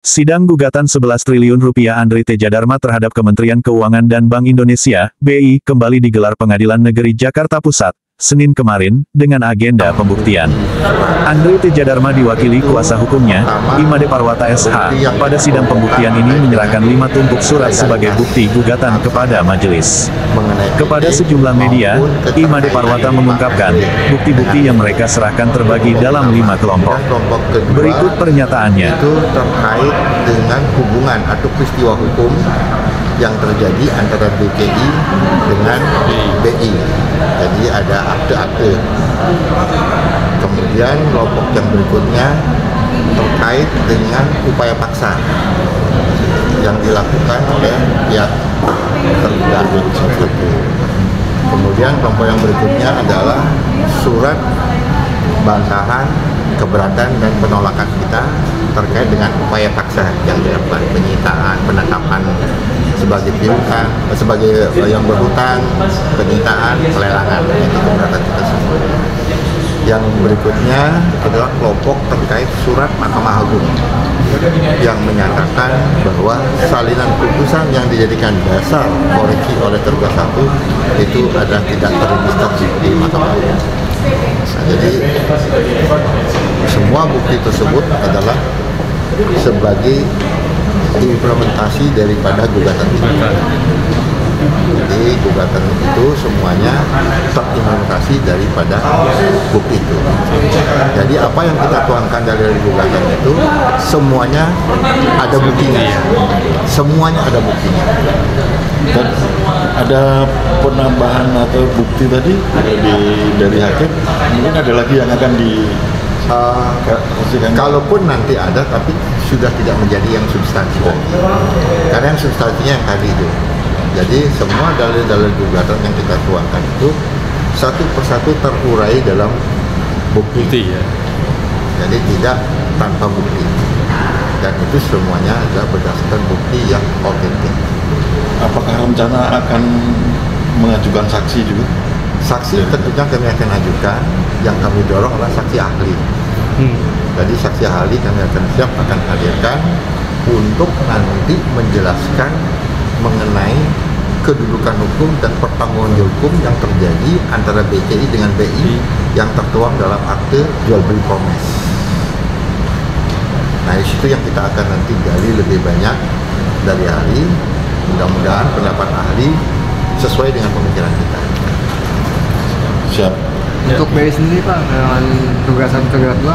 Sidang gugatan 11 triliun rupiah Andri Teja Dharma terhadap Kementerian Keuangan dan Bank Indonesia, BI, kembali digelar Pengadilan Negeri Jakarta Pusat, Senin kemarin, dengan agenda pembuktian. Andri Teja Dharma diwakili kuasa hukumnya, Imade Parwata SH, pada sidang pembuktian ini menyerahkan 5 tumpuk surat sebagai bukti gugatan kepada majelis. Kepada sejumlah media, Imade Parwata mengungkapkan, bukti-bukti yang mereka serahkan terbagi dalam 5 kelompok. Berikut pernyataannya. Itu terkait dengan hubungan atau peristiwa hukum yang terjadi antara BCI dengan BI. Jadi ada akte-akte. Kemudian kelompok yang berikutnya terkait dengan upaya paksa yang dilakukan oleh pihak tergugat. Kemudian kelompok yang berikutnya adalah surat bantahan, keberatan dan penolakan kita terkait dengan upaya paksa yang dilakukan, penyitaan, penangkapan sebagai piutang, sebagai yang berhutang, penyitaan, pelelangan, itu keberatan kita semua. Yang berikutnya adalah kelompok terkait surat Mahkamah Agung yang menyatakan bahwa salinan putusan yang dijadikan dasar koreksi oleh tergugat 1 itu adalah tidak terregistrasi di Mahkamah Agung. Nah, jadi semua bukti tersebut adalah sebagai implementasi daripada gugatan itu. Jadi gugatan itu semuanya terimplementasi daripada bukti itu. Jadi apa yang kita tuangkan dari gugatan itu semuanya ada buktinya. Semuanya ada buktinya. Dan ada penambahan atau bukti tadi dari hakim, mungkin ada lagi yang akan kalaupun nanti ada, tapi sudah tidak menjadi yang substansi lagi. Karena yang substansinya yang tadi itu. Jadi semua dalil-dalil gugatan yang kita tuangkan itu satu persatu terurai dalam bukti. Ya. Jadi tidak tanpa bukti. Dan itu semuanya adalah berdasarkan bukti yang otentik. Apakah rencana akan mengajukan saksi juga? Saksi tentunya kami akan ajukan. Yang kami dorong adalah saksi ahli. Jadi saksi ahli kami akan hadirkan untuk nanti menjelaskan mengenai kedudukan hukum dan pertanggungjawaban hukum yang terjadi antara BCI dengan BI yang tertuang dalam akte jual beli Promes. Nah, itu yang kita akan nanti gali lebih banyak dari ahli. Mudah-mudahan pendapat ahli sesuai dengan pemikiran kita. Siap. Untuk BI sendiri Pak, dengan tugas 1, tugas 2,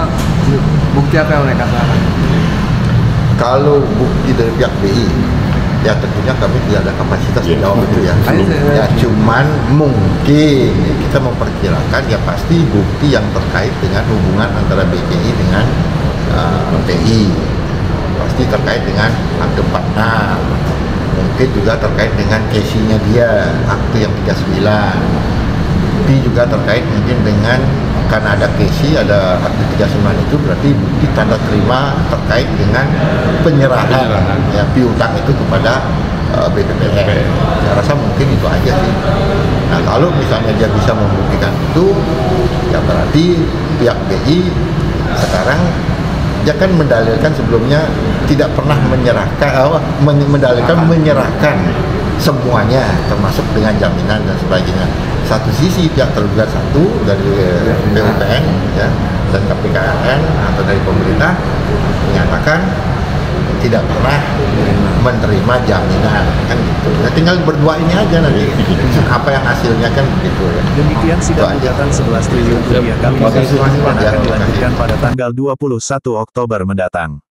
bukti apa yang mereka serahkan? Kalau bukti dari pihak BI, ya tentunya kami tidak ada kapasitas menjawab itu ya. Ya cuman mungkin kita memperkirakan ya pasti bukti yang terkait dengan hubungan antara BCI dengan BI. Pasti terkait dengan akte 46. Mungkin juga terkait dengan case-nya dia, akte yang 39. Bukti juga terkait mungkin dengan karena ada case, ada akte 39 itu berarti bukti tanda terima terkait dengan penyerahan ya piutang itu kepada BPPN. Saya rasa mungkin itu aja sih. Nah, kalau misalnya dia bisa membuktikan itu, ya berarti pihak BI sekarang dia kan mendalilkan sebelumnya tidak pernah menyerahkan semuanya termasuk dengan jaminan dan sebagainya. Satu sisi pihak tergugat 1 dari BPPN ya, dan KPKRN atau dari pemerintah menyatakan tidak pernah menerima jaminan kan gitu. Nah, tinggal berdua ini aja nanti apa yang hasilnya kan begitu ya. Demikian sidang gugatan 11 triliun rupiah kali ini dan akan dilanjutkan pada tanggal 21 Oktober mendatang.